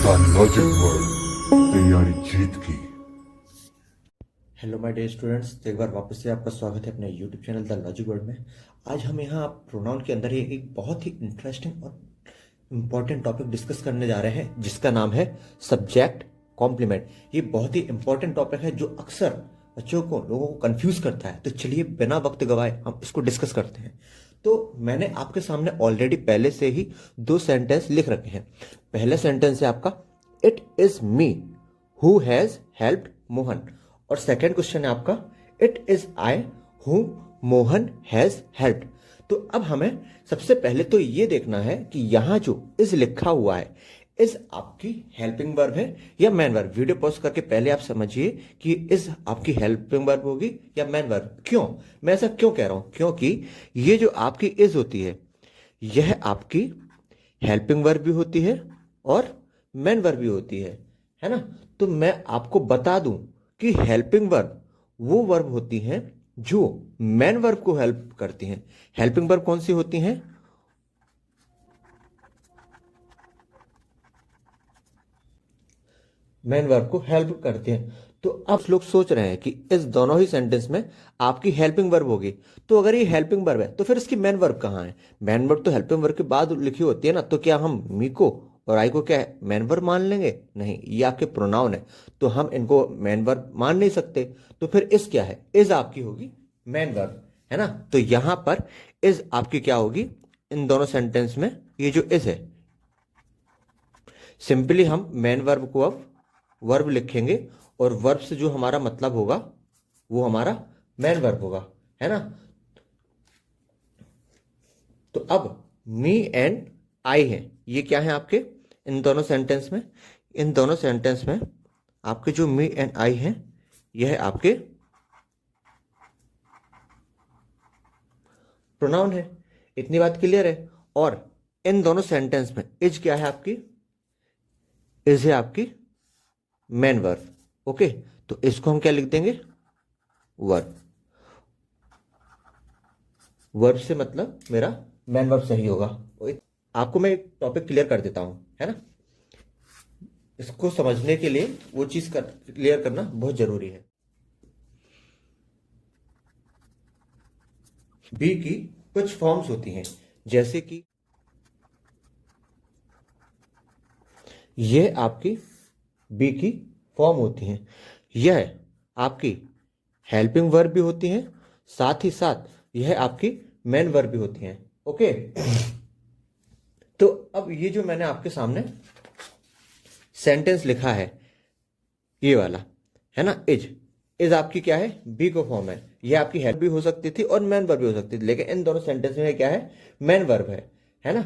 The logic world, तैयारी जीत की। Hello my dear students, तो एक बार वापस से आपका स्वागत है अपने YouTube channel the logic world में। आज हम यहाँ प्रोनाउन के अंदर ही एक बहुत ही इंटरेस्टिंग और इम्पॉर्टेंट टॉपिक डिस्कस करने जा रहे हैं जिसका नाम है सब्जेक्ट कॉम्प्लीमेंट। ये बहुत ही इंपॉर्टेंट टॉपिक है जो अक्सर बच्चों को लोगों को कंफ्यूज करता है। तो चलिए बिना वक्त गवाए हम इसको डिस्कस करते हैं। तो मैंने आपके सामने ऑलरेडी पहले से ही दो सेंटेंस लिख रखे हैं। पहला सेंटेंस है आपका, it is me who has helped Mohan. और सेकंड क्वेश्चन है आपका, it is I who Mohan has helped. तो अब हमें सबसे पहले तो ये देखना है कि यहां जो इज लिखा हुआ है, इज आपकी हेल्पिंग वर्ब है या मैन वर्ब। वीडियो पॉज करके पहले आप समझिए कि इज आपकी हेल्पिंग वर्ब होगी या मैन वर्ब। क्यों मैं ऐसा क्यों कह रहा हूं? क्योंकि ये जो आपकी इज होती है यह आपकी हेल्पिंग वर्ब भी होती है और मैन वर्ब भी होती है ना। तो मैं आपको बता दूं कि हेल्पिंग वर्ब वो वर्ब होती हैं जो मैन वर्ब को हेल्प करती हैं। हेल्पिंग वर्ब कौन सी होती हैं? मैन वर्ब को हेल्प करते हैं। तो अब लोग सोच रहे हैं कि इस दोनों ही सेंटेंस में आपकी हेल्पिंग वर्ब होगी। तो अगर ये हेल्पिंग वर्ब है तो फिर इसकी मैन वर्ब कहाँ है? मैन वर्ब तो हेल्पिंग वर्ब के बाद लिखी होती है ना। तो क्या हम मी को और आई को क्या है, मैन वर्ब मान लेंगे? नहीं, ये आपके प्रोनाउन है तो हम इनको मैन वर्ब मान नहीं सकते। तो फिर इस क्या है? इज आपकी होगी मैन वर्ब, है ना। तो यहां पर इज आपकी क्या होगी इन दोनों सेंटेंस में? ये जो इज है, सिंपली हम मैन वर्ब को अब वर्ब लिखेंगे और वर्ब से जो हमारा मतलब होगा वो हमारा मैन वर्ब होगा, है ना। तो अब मी एंड आई है, ये क्या है आपके इन दोनों सेंटेंस में? इन दोनों सेंटेंस में आपके जो मी एंड आई है यह है आपके प्रोनाउन है। इतनी बात क्लियर है। और इन दोनों सेंटेंस में इज क्या है आपकी? इज है आपकी मैन वर्ब। ओके, तो इसको हम क्या लिख देंगे? वर्ब। वर्ब से मतलब मेरा मैन वर्ब सही होगा। आपको मैं एक टॉपिक क्लियर कर देता हूं, है ना। इसको समझने के लिए वो चीज क्लियर करना बहुत जरूरी है। बी की कुछ फॉर्म्स होती हैं, जैसे कि यह आपकी बी की फॉर्म होती हैं। यह आपकी हेल्पिंग वर्ब भी होती हैं, साथ ही साथ यह आपकी मेन वर्ब भी होती हैं। ओके, तो अब ये जो मैंने आपके सामने सेंटेंस लिखा है ये वाला, है ना, इज आपकी क्या है? बी को फॉर्म है। ये आपकी हेल्प भी हो सकती थी और मैन वर्ब भी हो सकती थी, लेकिन इन दोनों सेंटेंस में क्या है? मैन वर्ब है ना।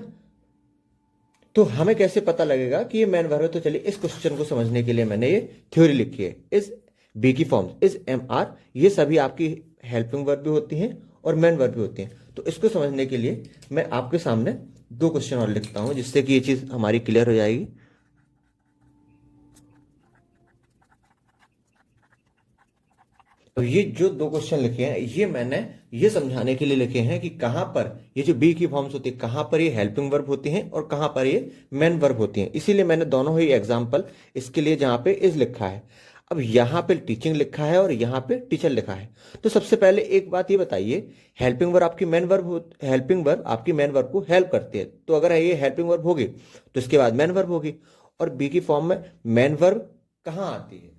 तो हमें कैसे पता लगेगा कि ये मैन वर्ब है? तो चलिए इस क्वेश्चन को समझने के लिए मैंने ये थ्योरी लिखी है। इस बी की फॉर्म इज एम आर, ये सभी आपकी हेल्पिंग वर्ब भी होती हैं और मैन वर्ब भी होती हैं। तो इसको समझने के लिए मैं आपके सामने दो क्वेश्चन और लिखता हूं जिससे कि ये चीज हमारी क्लियर हो जाएगी। तो ये जो दो क्वेश्चन लिखे हैं ये मैंने ये समझाने के लिए लिखे हैं कि कहां पर ये जो बी की फॉर्म्स होती है कहां पर ये हेल्पिंग वर्ब होती हैं और कहां पर ये मेन वर्ब होती हैं। इसीलिए मैंने दोनों ही एग्जांपल इसके लिए जहां पे इज लिखा है, अब यहां पे टीचिंग लिखा है और यहां पे टीचर लिखा है। तो सबसे पहले एक बात ये बताइए, हेल्पिंग वर्ब आपकी मेन वर्ब हेल्पिंग वर्ब आपकी मेन वर्ब को हेल्प करती है। तो अगर ये हेल्पिंग वर्ब होगी तो इसके बाद मेन वर्ब होगी। और बी की फॉर्म में मेन वर्ब कहां आती है?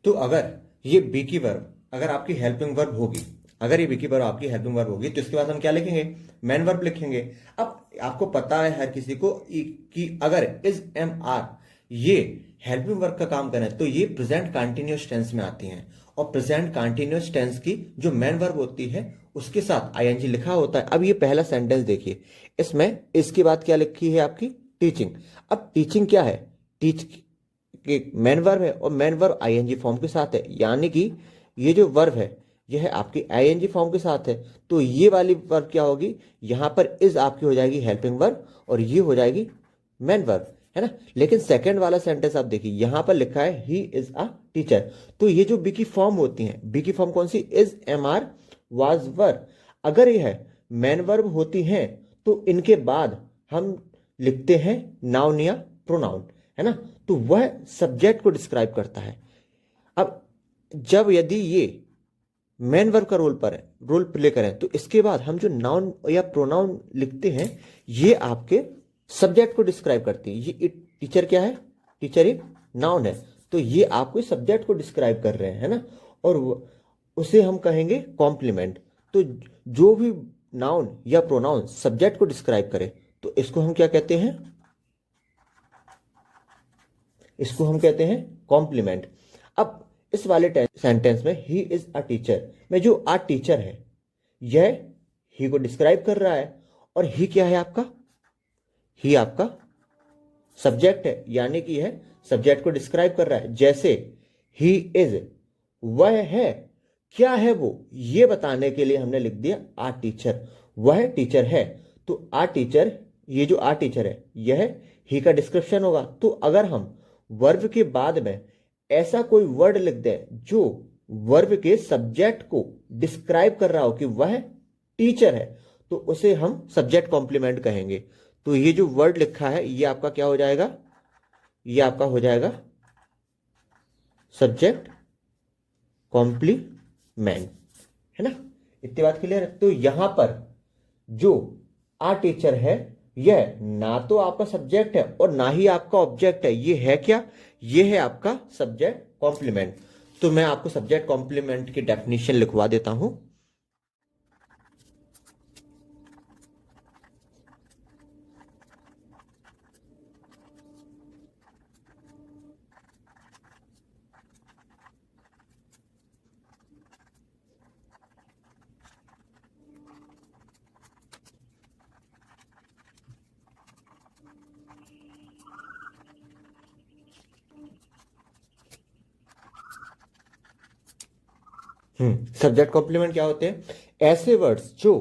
तो अगर ये बी की वर्ब अगर आपकी हेल्पिंग वर्ब होगी, अगर ये बी की वर्ब आपकी हेल्पिंग वर्ब होगी तो इसके बाद हम क्या लिखेंगे? मैन वर्ब लिखेंगे। अब आपको पता है हर किसी को कि अगर इज एम आर ये हेल्पिंग वर्ब का काम करें तो ये प्रेजेंट कंटिन्यूअस टेंस में आती हैं। और प्रेजेंट कंटिन्यूअस टेंस की जो मैन वर्ब होती है उसके साथ आईएनजी लिखा होता है। अब ये पहला सेंटेंस देखिए, इसमें इसके बाद क्या लिखी है आपकी? टीचिंग। अब टीचिंग क्या है? टीच मेन वर्ब है और मेन वर्ब आईएनजी फॉर्म के साथ है, यानी कि ये जो वर्ब है यह है आपकी आईएनजी फॉर्म के साथ है। तो ये वाली वर्ब क्या होगी? यहां पर इज आपकी हो जाएगी हेल्पिंग वर्ब और ये हो जाएगी मेन वर्ब, है ना। लेकिन सेकंड वाला सेंटेंस आप देखिए, यहां पर लिखा है ही इज अ टीचर। तो ये जो बी की फॉर्म होती है, बी की फॉर्म कौन सी? Is am are was verb. अगर ये है मेन वर्ब होती हैं तो इनके बाद हम लिखते हैं नाउन या प्रोनाउन, है ना, तो वह सब्जेक्ट को डिस्क्राइब करता है। अब जब यदि ये मेन वर्ब का रोल प्ले करें तो इसके बाद हम जो नाउन या प्रोनाउन लिखते हैं ये आपके सब्जेक्ट को डिस्क्राइब करती है। ये टीचर क्या है, टीचर एक नाउन है, तो ये आपको सब्जेक्ट को डिस्क्राइब कर रहे हैं, है ना, और उसे हम कहेंगे कॉम्प्लीमेंट। तो जो भी नाउन या प्रोनाउन सब्जेक्ट को डिस्क्राइब करे तो इसको हम क्या कहते हैं, इसको हम कहते हैं कॉम्प्लीमेंट। अब इस वाले सेंटेंस में ही इज अ टीचर में जो आ टीचर है यह ही को डिस्क्राइब कर रहा है, और ही क्या है आपका, ही आपका सब्जेक्ट है, यानी कि यह सब्जेक्ट को डिस्क्राइब कर रहा है। जैसे ही इज, वह है, क्या है वो, ये बताने के लिए हमने लिख दिया आ टीचर, वह टीचर है। तो आ टीचर, ये जो आ टीचर है यह ही का डिस्क्रिप्शन होगा। तो अगर हम वर्ब के बाद में ऐसा कोई वर्ड लिख दें जो वर्ब के सब्जेक्ट को डिस्क्राइब कर रहा हो कि वह टीचर है, तो उसे हम सब्जेक्ट कॉम्प्लीमेंट कहेंगे। तो ये जो वर्ड लिखा है ये आपका क्या हो जाएगा, ये आपका हो जाएगा सब्जेक्ट कॉम्प्लीमेंट, है ना। इतनी बात क्लियर है। तो यहां पर जो आ टीचर है यह ना तो आपका सब्जेक्ट है और ना ही आपका ऑब्जेक्ट है, ये है क्या, ये है आपका सब्जेक्ट कॉम्प्लीमेंट। तो मैं आपको सब्जेक्ट कॉम्प्लीमेंट की डेफिनेशन लिखवा देता हूं। सब्जेक्ट कॉम्प्लीमेंट क्या होते हैं, ऐसे वर्ड्स जो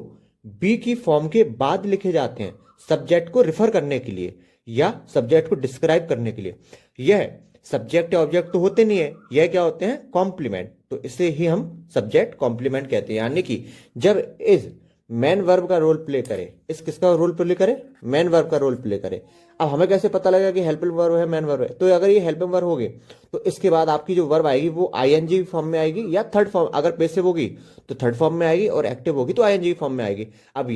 बी की फॉर्म के बाद लिखे जाते हैं सब्जेक्ट को रिफर करने के लिए या सब्जेक्ट को डिस्क्राइब करने के लिए। यह सब्जेक्ट या ऑब्जेक्ट तो होते नहीं है, यह क्या होते हैं, कॉम्प्लीमेंट। तो इसे ही हम सब्जेक्ट कॉम्प्लीमेंट कहते हैं। यानी कि जब इज मेन वर्ब का रोल प्ले करे, इस किसका रोल प्ले करे, मेन वर्ब का रोल प्ले करे। अब हमें कैसे पता लगेगा कि हेल्पिंग वर्ब है, मेन वर्ब है, तो अगर ये हेल्पिंग वर्ब होगी तो इसके बाद आपकी जो वर्ब आएगी वो आईएनजी फॉर्म में आएगी या थर्ड फॉर्म, अगर पैसिव होगी तो थर्ड फॉर्म में आएगी और एक्टिव होगी तो आईएनजी फॉर्म में आएगी। अब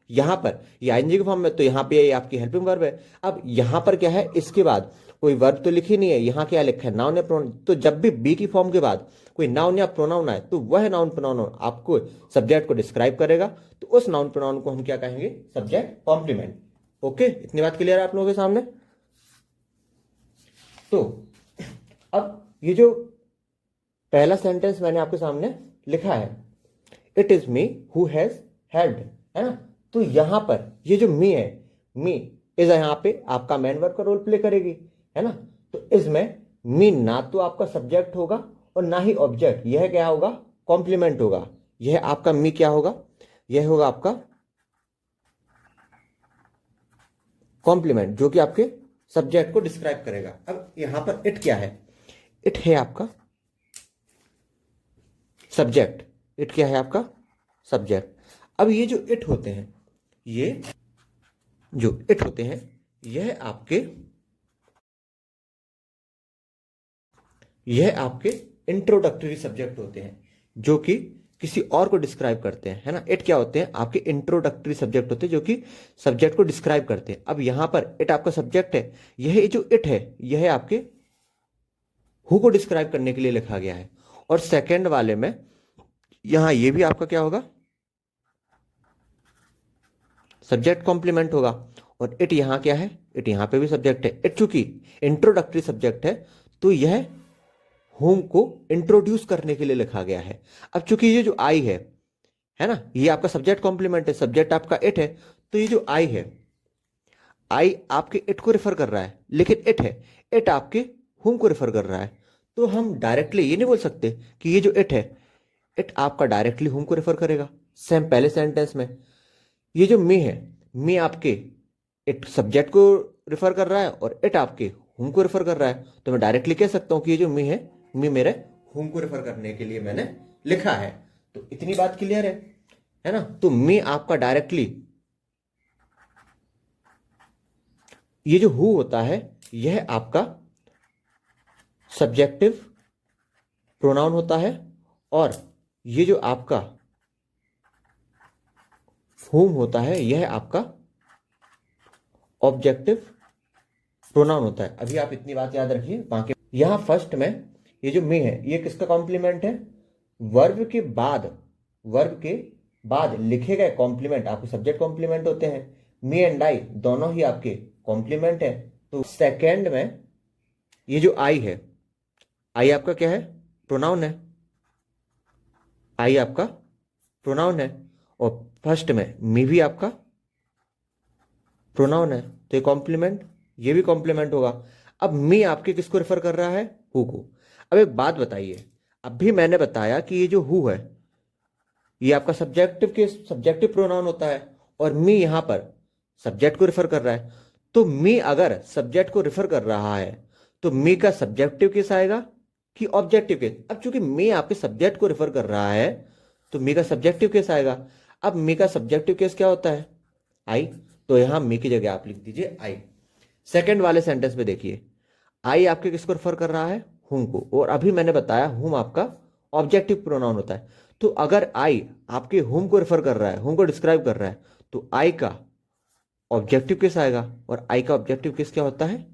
यहां पर ये आईएनजी के फॉर्म में, तो यहां पे ये आपकी हेल्पिंग वर्ब है। अब यहां पर क्या है, इसके बाद कोई वर्ब तो लिखी नहीं है, यहां क्या लिखा है, नाउन या प्रोनाउन। तो जब भी बी की फॉर्म के बाद कोई नाउन या प्रोनाउन आए तो वह नाउन प्रोनाउन आपको सब्जेक्ट को डिस्क्राइब करेगा, तो उस नाउन प्रोनाउन को हम क्या कहेंगे, सब्जेक्ट कॉम्प्लीमेंट। ओके, इतनी बात क्लियर है आप लोगों के सामने। तो अब ये जो पहला सेंटेंस मैंने आपके सामने लिखा है, it is me who has helped, है ना, तो यहां पर ये जो मी है, मी इज यहां पे आपका मेन वर्ब का रोल प्ले करेगी, है ना। तो इसमें मी ना तो आपका सब्जेक्ट होगा और ना ही ऑब्जेक्ट, यह क्या होगा, कॉम्प्लीमेंट होगा। यह आपका मी क्या होगा, यह होगा आपका कॉम्प्लीमेंट, जो कि आपके सब्जेक्ट को डिस्क्राइब करेगा। अब यहां पर इट क्या है, इट है आपका सब्जेक्ट, इट क्या है आपका सब्जेक्ट। अब ये जो इट होते हैं, ये जो इट होते हैं यह आपके इंट्रोडक्टरी सब्जेक्ट होते हैं जो कि किसी और को डिस्क्राइब करते हैं, है ना। इट क्या होते हैं, आपके इंट्रोडक्टरी सब्जेक्ट होते हैं जो कि सब्जेक्ट को डिस्क्राइब करते हैं। अब यहां पर इट आपका सब्जेक्ट है, यह जो इट है यह आपके हु को डिस्क्राइब करने के लिए लिखा गया है। और सेकेंड वाले में यहां ये भी आपका क्या होगा, सब्जेक्ट कॉम्प्लीमेंट होगा। और इट यहां क्या है, इट यहां पे भी सब्जेक्ट है। इट चूंकि इंट्रोडक्टरी सब्जेक्ट है तो यह होम को इंट्रोड्यूस करने के लिए लिखा गया है। अब चूंकि ये जो आई है ना, ये आपका सब्जेक्ट कॉम्प्लीमेंट है, सब्जेक्ट आपका इट है, तो ये जो आई है, आई आपके इट को रेफर कर रहा है, लेकिन इट है, इट आपके होम को रेफर कर रहा है। तो हम डायरेक्टली ये नहीं बोल सकते कि ये जो इट है, इट आपका डायरेक्टली होम को रेफर करेगा। सेम पहले सेंटेंस में ये जो मी है, मी आपके इट सब्जेक्ट को रेफर कर रहा है और इट आपके होम को रेफर कर रहा है। तो मैं डायरेक्टली कह सकता हूं कि ये जो मी है, मी मेरे होम को रेफर करने के लिए मैंने लिखा है। तो इतनी बात क्लियर है ना। तो मी आपका डायरेक्टली, ये जो हु होता है यह आपका सब्जेक्टिव प्रोनाउन होता है और ये जो आपका whom होता है यह आपका ऑब्जेक्टिव प्रोनाउन होता है। अभी आप इतनी बात याद रखिए। बाकी यहां फर्स्ट में ये जो मे है ये किसका कॉम्प्लीमेंट है? वर्ब के बाद लिखे गए कॉम्प्लीमेंट आपके सब्जेक्ट कॉम्प्लीमेंट होते हैं। मी एंड आई दोनों ही आपके कॉम्प्लीमेंट है। तो सेकंड में ये जो आई है, आई आपका क्या है? प्रोनाउन है। आई आपका प्रोनाउन है और फर्स्ट में मी भी आपका प्रोनाउन है, तो ये कॉम्प्लीमेंट, ये भी कॉम्प्लीमेंट होगा। अब मी आपके किसको रेफर कर रहा है? Who co. अब एक बात बताइए, अभी मैंने बताया कि ये जो हु है ये आपका सब्जेक्टिव प्रोनाउन होता है और मी यहां पर सब्जेक्ट को रेफर कर रहा है। तो मी अगर सब्जेक्ट को रेफर कर रहा है तो मी का सब्जेक्टिव केस आएगा कि ऑब्जेक्टिव केस? अब चूंकि मी आपके सब्जेक्ट को रेफर कर रहा है तो मी का सब्जेक्टिव केस आएगा। अब मी का सब्जेक्टिव केस क्या होता है? आई। तो यहां मी की जगह आप लिख दीजिए आई। सेकंड वाले सेंटेंस में देखिए, आई आपके किसको रेफर कर रहा है? हुम को। और अभी मैंने बताया हुम आपका ऑब्जेक्टिव प्रोनाउन होता है। तो अगर आई आपके हुम को रेफर कर रहा है, हुम को डिस्क्राइब कर रहा है, तो आई का ऑब्जेक्टिव केस आएगा और आई का ऑब्जेक्टिव केस क्या होता है?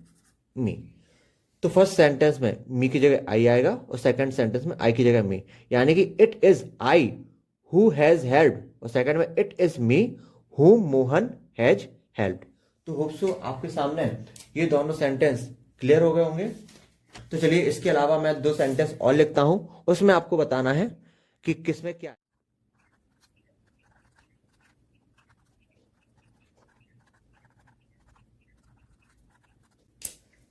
मी। तो फर्स्ट सेंटेंस में मी की जगह आई आएगा और सेकंड सेंटेंस में आई की जगह मी, यानी कि it is I who has helped, और सेकंड में इट इज मी हुम मोहन हैज हेल्प्ड। तो होप सो आपके सामने ये दोनों सेंटेंस क्लियर हो गए होंगे। तो चलिए इसके अलावा मैं 2 सेंटेंस और लिखता हूं, उसमें आपको बताना है कि किसमें क्या।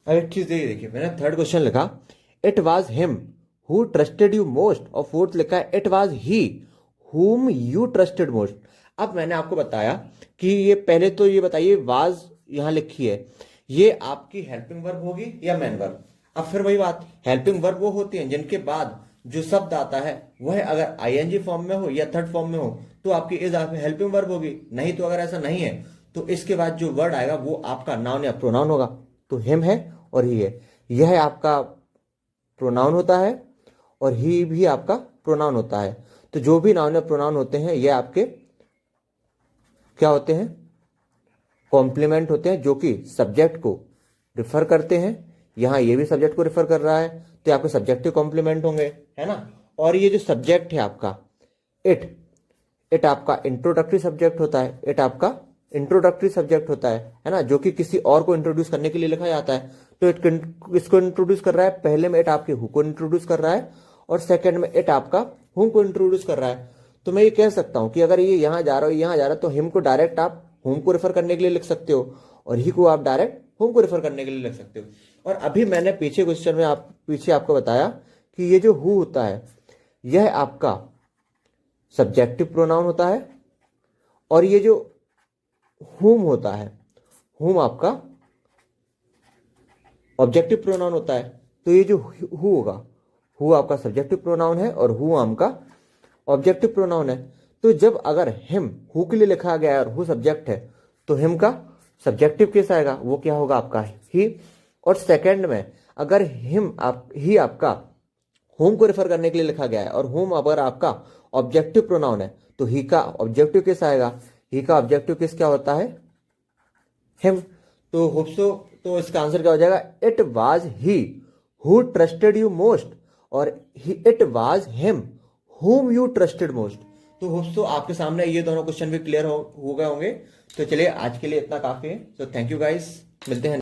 अब एक चीज देखिए, मैंने थर्ड क्वेश्चन लिखा it was him who trusted you most, और फोर्थ लिखा है इट वॉज ही हुम यू ट्रस्टेड मोस्ट। अब मैंने आपको बताया कि ये पहले तो ये बताइए वाज यहां लिखी है, ये आपकी हेल्पिंग वर्ब होगी या मेन वर्ब? अब फिर वही बात, हेल्पिंग वर्ब वो होती है जिनके बाद जो शब्द आता है वह अगर आईएनजी फॉर्म में हो या थर्ड फॉर्म में हो तो आपकी इज हेल्पिंग वर्ब होगी। नहीं तो अगर ऐसा नहीं है तो इसके बाद जो वर्ड आएगा वो आपका नाउन या प्रोनाउन होगा। तो हिम है और ही है, यह आपका प्रोनाउन होता है और ही भी आपका प्रोनाउन होता है। तो जो भी नाउन या प्रोनाउन होते हैं ये आपके क्या होते हैं? कॉम्प्लीमेंट होते हैं, जो कि सब्जेक्ट को रिफर करते हैं। यहां ये भी सब्जेक्ट को रिफर कर रहा है तो ये आपके सब्जेक्टिव कॉम्प्लीमेंट होंगे, है ना। और ये जो सब्जेक्ट है आपका इट आपका इंट्रोडक्टरी सब्जेक्ट होता है, इट आपका इंट्रोडक्टरी सब्जेक्ट होता है ना, जो कि किसी और को इंट्रोड्यूस करने के लिए लिखा जाता है। तो इट इसको इंट्रोड्यूस कर रहा है, पहले में इट आपके हु को इंट्रोड्यूस कर रहा है और सेकंड में इट आपका हुम को इंट्रोड्यूस कर रहा है। तो मैं ये कह सकता हूं कि अगर ये यहां जा रहा हो यहां जा रहा है तो हिम को डायरेक्ट आप हुम को रेफर करने के लिए लिख सकते हो और ही को आप डायरेक्ट हुम को रेफर करने के लिए लिख सकते हो। और अभी मैंने पीछे क्वेश्चन में पीछे आपको बताया कि ये जो हु होता है यह आपका सब्जेक्टिव प्रोनाउन होता है और ये जो हुम होता है, हुम आपका ऑब्जेक्टिव प्रोनाउन होता है। तो ये जो हु होगा, हु आपका सब्जेक्टिव प्रोनाउन है और हु आपका ऑब्जेक्टिव प्रोनाउन है। तो जब अगर हिम हु के लिए लिखा गया है और हु सब्जेक्ट है तो हिम का सब्जेक्टिव केस आएगा, वो क्या होगा? आपका ही। और सेकंड में अगर ही आपका होम को रेफर करने के लिए लिखा गया है और होम अगर आपका ऑब्जेक्टिव प्रोनाउन है तो ही का ऑब्जेक्टिव केस आएगा। ही का ऑब्जेक्टिव केस क्या होता है? हिम। तो होप सो तो इसका आंसर क्या हो जाएगा? It was he who trusted you most और it was him whom you trusted most. तो होप सो आपके सामने ये दोनों क्वेश्चन भी क्लियर हो गए होंगे। तो चलिए आज के लिए इतना काफी है। तो थैंक यू गाइस, मिलते हैं।